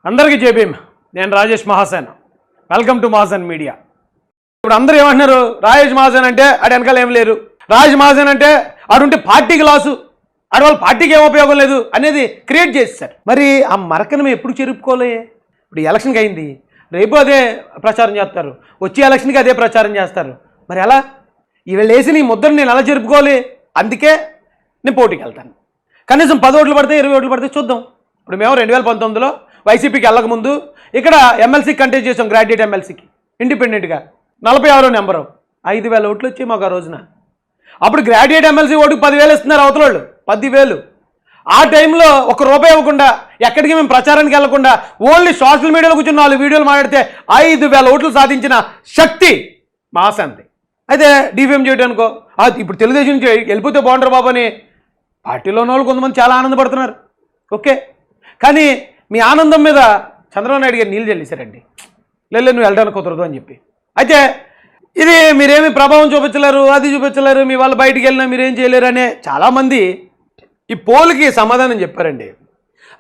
అందరికీ జై భీమ్. నేను Rajesh Mahasen. Welcome to Mahasen media. ఇప్పుడు అందరూ ఏమంటున్నారు, రాజేష్ మహాసేన్ అంటే ఆడ వెనకాల ఏం లేరు, రాజేష్ మహాసేన్ అంటే ఆడుంటే పార్టీకి లాసు, ఆడ వాళ్ళ పార్టీకి ఏం ఉపయోగం లేదు అనేది క్రియేట్ చేస్తారు. మరి ఆ మరకను మేము ఎప్పుడు చెరుపుకోలే? ఇప్పుడు ఎలక్షన్కి అయింది, రేపు అదే ప్రచారం చేస్తారు, వచ్చే ఎలక్షన్కి అదే ప్రచారం చేస్తారు. మరి ఎలా ఇవాళ వేసి నీ ముద్రను నేను ఎలా జరుపుకోవాలి? అందుకే నేను పోటీకి వెళ్తాను. కనీసం 10 ఓట్లు పడితే 20 ఓట్లు పడితే చూద్దాం. ఇప్పుడు మేము 2019లో వైసీపీకి వెళ్ళకముందు ఇక్కడ ఎమ్మెల్సీకి కంటెస్ట్ చేసాం, గ్రాడ్యుయేట్ ఎమ్మెల్సీకి ఇండిపెండెంట్గా 46వ నెంబరు, 5,000 ఓట్లు వచ్చాయి మాకు ఆ రోజున. అప్పుడు గ్రాడ్యుయేట్ ఎమ్మెల్సీ ఓటుకు 10,000 ఇస్తున్నారు అవతలోళ్ళు, 10,000. ఆ టైంలో ₹1 ఇవ్వకుండా, ఎక్కడికి మేము ప్రచారానికి వెళ్లకుండా ఓన్లీ సోషల్ మీడియాలో కూర్చొని 4 వీడియోలు మాట్లాడితే 5,000 ఓట్లు సాధించిన శక్తి మహాసేన్ది. అయితే డిఫేమ్ చేయడం అనుకో, ఇప్పుడు తెలుగుదేశం నుంచి వెళ్ళిపోతే బాగుంటారు బాబు అని పార్టీలో ఉన్న వాళ్ళు కొంతమంది చాలా ఆనందపడుతున్నారు. ఓకే, కానీ మీ ఆనందం మీద చంద్రబాబు నాయుడు గారు నీళ్ళు చెల్లిశారండి. లేదు నువ్వు వెళ్ళడానికి కుదరదు అని చెప్పి. అయితే ఇది మీరేమి ప్రభావం చూపించలేరు, అది చూపించలేరు, మీ వాళ్ళు బయటికి వెళ్ళినా మీరేం చేయలేరు అనే చాలామంది ఈ పోల్కి సమాధానం చెప్పారండి.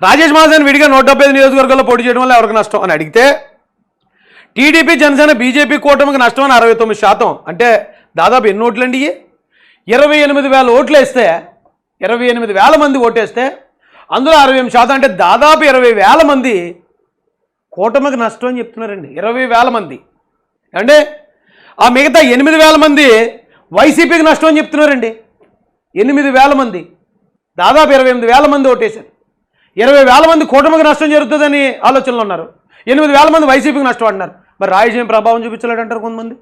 రాజేష్ మహాసేన్ విడిగా 175 నియోజకవర్గాల్లో పోటీ చేయడం వల్ల ఎవరికి నష్టం అని అడిగితే, టీడీపీ జనసేన బీజేపీ కూటమికి నష్టం అని 69%. అంటే దాదాపు ఎన్ని ఓట్లండి? 28,000 ఓట్లు వేస్తే, 28,000 మంది ఓటేస్తే అందులో 68%, అంటే దాదాపు 20,000 మంది కూటమికి నష్టం అని చెప్తున్నారండి. 20,000 మంది అంటే ఆ మిగతా 8,000 మంది వైసీపీకి నష్టం అని చెప్తున్నారండి. 8,000 మంది, దాదాపు 28,000 మంది ఓటేశారు. 20,000 మంది కూటమికి నష్టం జరుగుతుందని ఆలోచనలు ఉన్నారు, 8,000 మంది వైసీపీకి నష్టం అంటున్నారు. మరి రాజేష్ ఏం ప్రభావం చూపించలేడంటారు కొంతమంది.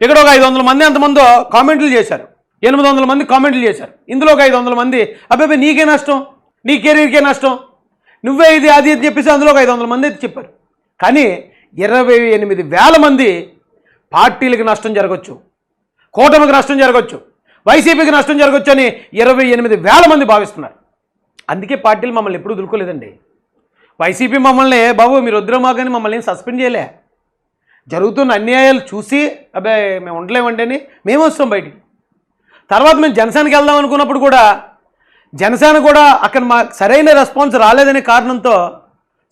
ఇక్కడ ఒక 500 మంది ఎంతమందో కామెంట్లు చేశారు, 800 మంది కామెంట్లు చేశారు. ఇందులో ఒక 500 మంది అబ్బాయి నీకే నష్టం, నీ కెరీర్కే నష్టం, నువ్వే ఇది అది అని చెప్పేసి అందులో ఒక 500 మంది అయితే చెప్పారు. కానీ 28,000 మంది పార్టీలకు నష్టం జరగవచ్చు, కూటమికి నష్టం జరగవచ్చు, వైసీపీకి నష్టం జరగవచ్చు అని 28,000 మంది భావిస్తున్నారు. అందుకే పార్టీలు మమ్మల్ని ఎప్పుడూ దులుకోలేదండి. వైసీపీ మమ్మల్ని బాబు మీరు వద్దురమా కానీ మమ్మల్ని సస్పెండ్ చేయలే. జరుగుతున్న అన్యాయాలు చూసి అబ్బాయి మేము ఉండలేమండి అని మేము వస్తాం బయటికి. తర్వాత మేము జనసేనకి వెళ్దాం అనుకున్నప్పుడు కూడా జనసేన కూడా అక్కడ మాకు సరైన రెస్పాన్స్ రాలేదనే కారణంతో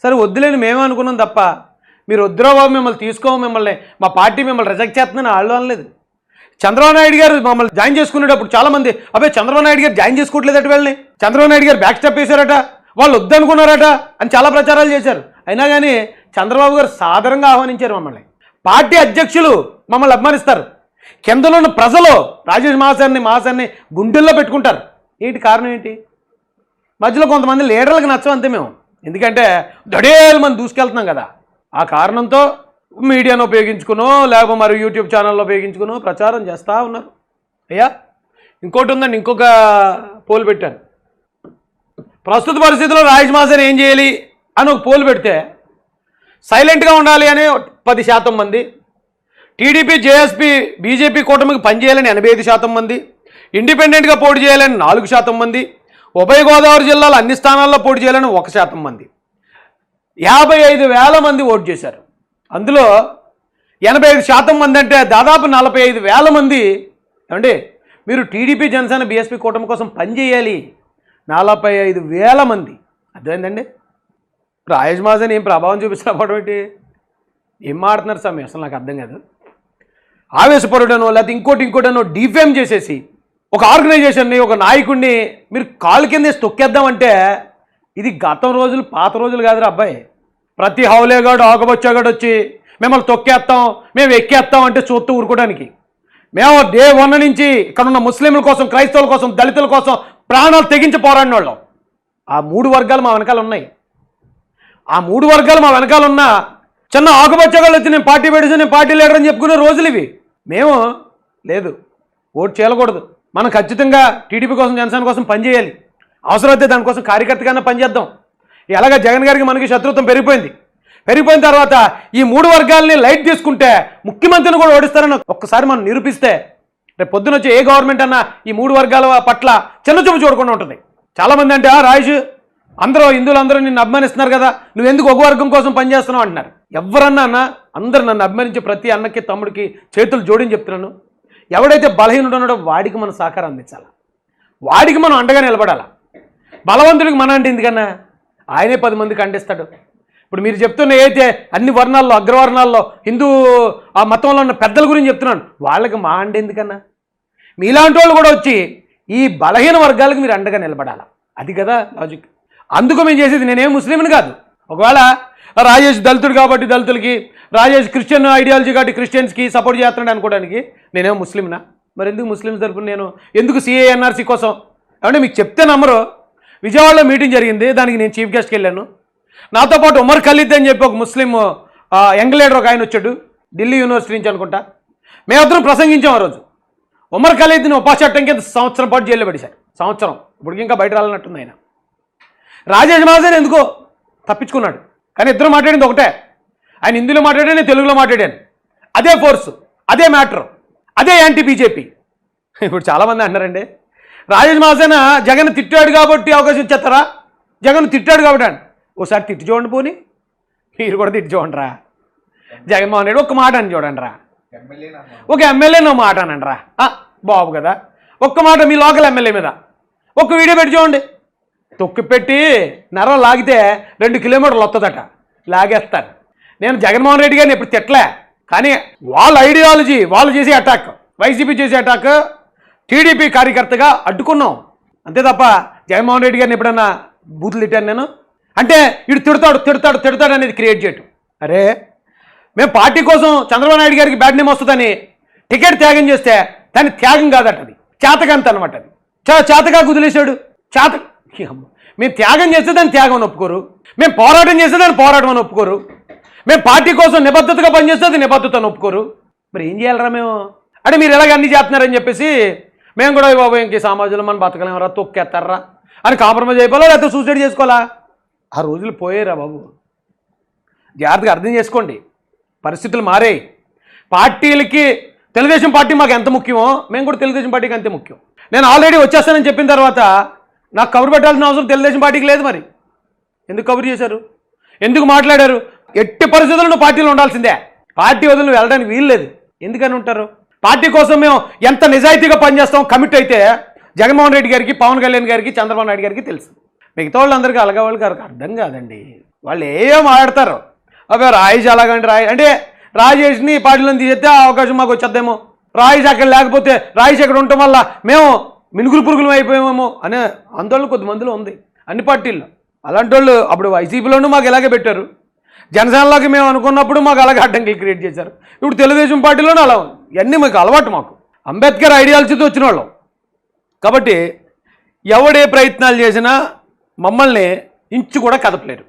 సరే వద్దులేని మేమే అనుకున్నాం తప్ప మీరు వద్దురా బాబు మిమ్మల్ని తీసుకోము, మిమ్మల్ని మా పార్టీ మిమ్మల్ని రిజెక్ట్ చేస్తుందని వాళ్ళు అనలేదు. చంద్రబాబు నాయుడు గారు మమ్మల్ని జాయిన్ చేసుకునేటప్పుడు చాలామంది అబ్బాయి చంద్రబాబు నాయుడు గారు జాయిన్ చేసుకోవట్లేదట, వీళ్ళని చంద్రబాబు నాయుడు గారు బ్యాక్ స్టెప్ వేశారట, వాళ్ళు వద్దనుకున్నారట అని చాలా ప్రచారాలు చేశారు. అయినా కానీ చంద్రబాబు గారు సాదరంగా ఆహ్వానించారు మమ్మల్ని. పార్టీ అధ్యక్షులు మమ్మల్ని అభిమానిస్తారు, కిందలో ఉన్న ప్రజలు రాజేష్ మహాసేన్ని గుండెల్లో పెట్టుకుంటారు. ఏంటి కారణం ఏంటి? మధ్యలో కొంతమంది లీడర్లకు నచ్చం అంతే మేము, ఎందుకంటే దడేలు మంది దూసుకెళ్తున్నాం కదా. ఆ కారణంతో మీడియాను ఉపయోగించుకునో లేకపోతే మరి యూట్యూబ్ ఛానల్లో ఉపయోగించుకునో ప్రచారం చేస్తూ ఉన్నారు. అయ్యా ఇంకోటి ఉందండి, ఇంకొక పోల్ పెట్టాను. ప్రస్తుత పరిస్థితుల్లో రాజేష్ మహాసేన్ ఏం చేయాలి అని ఒక పోల్ పెడితే సైలెంట్గా ఉండాలి అని 10% మంది, టీడీపీ జేఎస్పీ బీజేపీ కూటమికి పనిచేయాలని 85% మంది, ఇండిపెండెంట్గా పోటీ చేయాలని 4% మంది, ఉభయ గోదావరి జిల్లాలో అన్ని స్థానాల్లో పోటీ చేయాలని 1% మంది, 55,000 మంది ఓటు చేశారు. అందులో 85% మంది అంటే దాదాపు 45,000 మంది ఏమండి మీరు టీడీపీ జనసేన బీఎస్పీ కూటమి కోసం పనిచేయాలి. 45,000 మంది. అర్థమైందండి? రాజేష్ మహాసేన్ ఏం ప్రభావం చూపిస్తున్నప్పుడు ఏంటి, ఏం మాడుతున్నారు సమయం అసలు నాకు అర్థం కాదు. ఆవేశపరుడనో లేకపోతే ఇంకోటనో డిఫేమ్ చేసేసి ఒక ఆర్గనైజేషన్ని ఒక నాయకుడిని మీరు కాలు కింద తొక్కేద్దామంటే ఇది గతం రోజులు పాత రోజులు కాదురా అబ్బాయి. ప్రతి హౌలేగాడు ఆగబొచ్చాగాడు వచ్చి మిమ్మల్ని తొక్కేస్తాం మేము ఎక్కేస్తాం అంటే చూస్తూ ఊరుకోవడానికి. మేము డే 1 నుంచి ఇక్కడ ఉన్న ముస్లింల కోసం, క్రైస్తవుల కోసం, దళితుల కోసం ప్రాణాలు తెగించి పోరాడిన వాళ్ళం. ఆ 3 వర్గాలు మా వెనకాల ఉన్నాయి. ఆ 3 వర్గాలు మా వెనకాల ఉన్న చిన్న ఆకుపచ్చగాళ్ళు వచ్చి నేను పార్టీ పెడితే నేను పార్టీ లీడర్ అని చెప్పుకునే రోజులు ఇవి. మేము లేదు, ఓటు చేయకూడదు, మనం ఖచ్చితంగా టీడీపీ కోసం జనసేన కోసం పనిచేయాలి, అవసరమైతే దానికోసం కార్యకర్తగానే పనిచేద్దాం. ఎలాగ జగన్ గారికి మనకి శత్రుత్వం పెరిగిపోయిన తర్వాత ఈ 3 వర్గాలని లైట్ తీసుకుంటే ముఖ్యమంత్రిని కూడా ఓడిస్తారని ఒక్కసారి మనం నిరూపిస్తే రేపు పొద్దున వచ్చి ఏ గవర్నమెంట్ అన్నా ఈ 3 వర్గాల పట్ల చిన్నచూపు చూడకుండా ఉంటుంది. చాలామంది అంటే రాజు అందరూ హిందువులందరూ నిన్ను అభిమానిస్తున్నారు కదా, నువ్వెందుకు ఒక వర్గం కోసం పనిచేస్తున్నావు అంటున్నారు. ఎవరన్నా అన్న అందరు నన్ను అభిమానించే ప్రతి అన్నకి తమ్ముడికి చేతులు జోడించి చెప్తున్నాను, ఎవడైతే బలహీనుడు ఉన్నాడో వాడికి మనం సహకారం అందించాలి, వాడికి మనం అండగా నిలబడాలి. బలవంతుడికి మన అంటే ఎందుకన్నా ఆయనే 10 మందికి అందిస్తాడు. ఇప్పుడు మీరు చెప్తున్న అయితే అన్ని వర్ణాల్లో అగ్రవర్ణాల్లో హిందూ ఆ మతంలో ఉన్న పెద్దల గురించి చెప్తున్నాను, వాళ్ళకి మా అండ ఎందుకన్నా? మీలాంటి వాళ్ళు కూడా వచ్చి ఈ బలహీన వర్గాలకు మీరు అండగా నిలబడాలి, అది కదా లాజిక్. అందుకు మేము చేసేది, నేనేం ముస్లింని కాదు. ఒకవేళ రాజేష్ దళితుడు కాబట్టి దళితులకి, రాజేష్ క్రిస్టియన్ ఐడియాలజీ కాబట్టి క్రిస్టియన్స్కి సపోర్ట్ చేస్తున్నాడు అనుకోవడానికి నేనేం ముస్లింనా? మరి ఎందుకు ముస్లిమ్స్ తరపున నేను ఎందుకు సిఏ ఎన్ఆర్సీ కోసం? అంటే మీకు చెప్తే నమ్మరు. విజయవాడలో మీటింగ్ జరిగింది, దానికి నేను చీఫ్ గెస్ట్కి వెళ్ళాను. నాతో పాటు ఉమర్ ఖలీద్ అని చెప్పి ఒక ముస్లిం యంగ్ లీడర్ ఒక ఆయన వచ్చాడు, ఢిల్లీ యూనివర్సిటీ నుంచి అనుకుంటా. మేమిద్దరం ప్రసంగించాం ఆ రోజు. ఉమర్ ఖలీద్ని ఉపచట్టం కింద సంవత్సరం పాటు జైల్లో పడేశారు. సంవత్సరం, ఇప్పటికి ఇంకా బయట రాలన్నట్టుంది ఆయన. రాజేష్ మహాజన్ ఎందుకో తప్పించుకున్నాడు, కానీ ఇద్దరు మాట్లాడింది ఒకటే. ఆయన హిందీలో మాట్లాడాను, నేను తెలుగులో మాట్లాడాను. అదే ఫోర్సు, అదే మ్యాటర్, అదే యాంటీ బీజేపీ. ఇప్పుడు చాలామంది అంటారండి, రాజేష్ మహాజన్ జగన్ తిట్టాడు కాబట్టి అవకాశం ఇచ్చేస్తారా? జగన్ తిట్టాడు కాబట్టి అండి, ఓసారి తిట్టి చూడండి, పోనీ మీరు కూడా తిట్టి చూడండి రా. జగన్మోహన్ రెడ్డి ఒక్క మాట అని చూడండి రా, ఒక ఎమ్మెల్యే నువ్వు మాట అనండి రా, బాబు కదా. ఒక్క మాట మీ లోకల్ ఎమ్మెల్యే మీద ఒక్క వీడియో పెట్టి చూడండి. తొక్కి పెట్టి నరం లాగితే 2 కిలోమీటర్లు వస్తుందట, లాగేస్తారు. నేను జగన్మోహన్ రెడ్డి గారిని ఎప్పుడు తిట్టలే, కానీ వాళ్ళ ఐడియాలజీ, వాళ్ళు చేసే అటాక్, వైసీపీ చేసే అటాక్ టీడీపీ కార్యకర్తగా అడ్డుకున్నాం అంతే తప్ప జగన్మోహన్ రెడ్డి గారిని ఎప్పుడన్నా బూతులు తిట్టాను నేను? అంటే ఇటు తిడతాడు అనేది క్రియేట్ చేయటం. అరే మేము పార్టీ కోసం చంద్రబాబు నాయుడు గారికి బ్యాడ్ నేమ్ వస్తుందని టికెట్ త్యాగం చేస్తే దాన్ని త్యాగం కాదట, అది చేతకంత అనమాట. అది చాలా చేతగా కుదిలేశాడు. మేము త్యాగం చేస్తే దాన్ని త్యాగం అని ఒప్పుకోరు, మేము పోరాటం చేస్తే దాన్ని పోరాటం అని ఒప్పుకోరు, మేము పార్టీ కోసం నిబద్ధతగా పనిచేస్తే అది నిబద్ధత అని ఒప్పుకోరు. మరి ఏం చేయాలరా మేము? అంటే మీరు ఎలాగ అన్నీ చేస్తున్నారని చెప్పేసి మేము కూడా బాబు ఇంక సమాజంలో మనం బతకలేమరా, తొక్కేస్తారా అని కాంప్రమైజ్ అయిపోవాలా, లేకపోతే సూసైడ్ చేసుకోవాలా? ఆ రోజులు పోయేరా బాబు. జాగ్రత్తగా అర్థం చేసుకోండి, పరిస్థితులు మారాయి. పార్టీలకి తెలుగుదేశం పార్టీ మాకు ఎంత ముఖ్యమో మేము కూడా తెలుగుదేశం పార్టీకి అంతే ముఖ్యం. నేను ఆల్రెడీ వచ్చేస్తానని చెప్పిన తర్వాత నాకు కబురు పెట్టాల్సిన అవసరం తెలుగుదేశం పార్టీకి లేదు. మరి ఎందుకు కబురు చేశారు? ఎందుకు మాట్లాడారు? ఎట్టి పరిస్థితుల్లో పార్టీలో ఉండాల్సిందే, పార్టీ వదిలి వెళ్ళడానికి వీల్లేదు. ఎందుకని ఉంటారు? పార్టీ కోసం మేము ఎంత నిజాయితీగా పనిచేస్తాం, కమిట్ అయితే జగన్మోహన్ రెడ్డి గారికి, పవన్ కళ్యాణ్ గారికి, చంద్రబాబు నాయుడు గారికి తెలుసు. మిగతా వాళ్ళందరికీ అలగా వాళ్ళకి అర్థం కాదండి. వాళ్ళు ఏం ఆడతారు, అవి రాయేష్ అలాగండి అంటే రాజేష్ని పార్టీలో తీసేస్తే ఆ అవకాశం మాకు వచ్చేద్దేమో, రాయేష్ అక్కడ లేకపోతే రాయేష్ అక్కడ ఉండటం వల్ల మేము మినుగురు పురుగులు అయిపోయామేమో అనే ఆందోళన కొద్దిమందిలో ఉంది అన్ని పార్టీల్లో. అలాంటి వాళ్ళు అప్పుడు వైసీపీలోనూ మాకు ఇలాగే పెట్టారు, జనసేనలోకి మేము అనుకున్నప్పుడు మాకు అలాగే అడ్డంకులు క్రియేట్ చేశారు. ఇప్పుడు తెలుగుదేశం పార్టీలోనూ అలా ఉంది. ఇవన్నీ మాకు అలవాటు, మాకు అంబేద్కర్ ఐడియాలజీతో వచ్చిన వాళ్ళం కాబట్టి ఎవడే ప్రయత్నాలు చేసినా మమ్మల్ని ఇంచు కూడా కదపలేరు.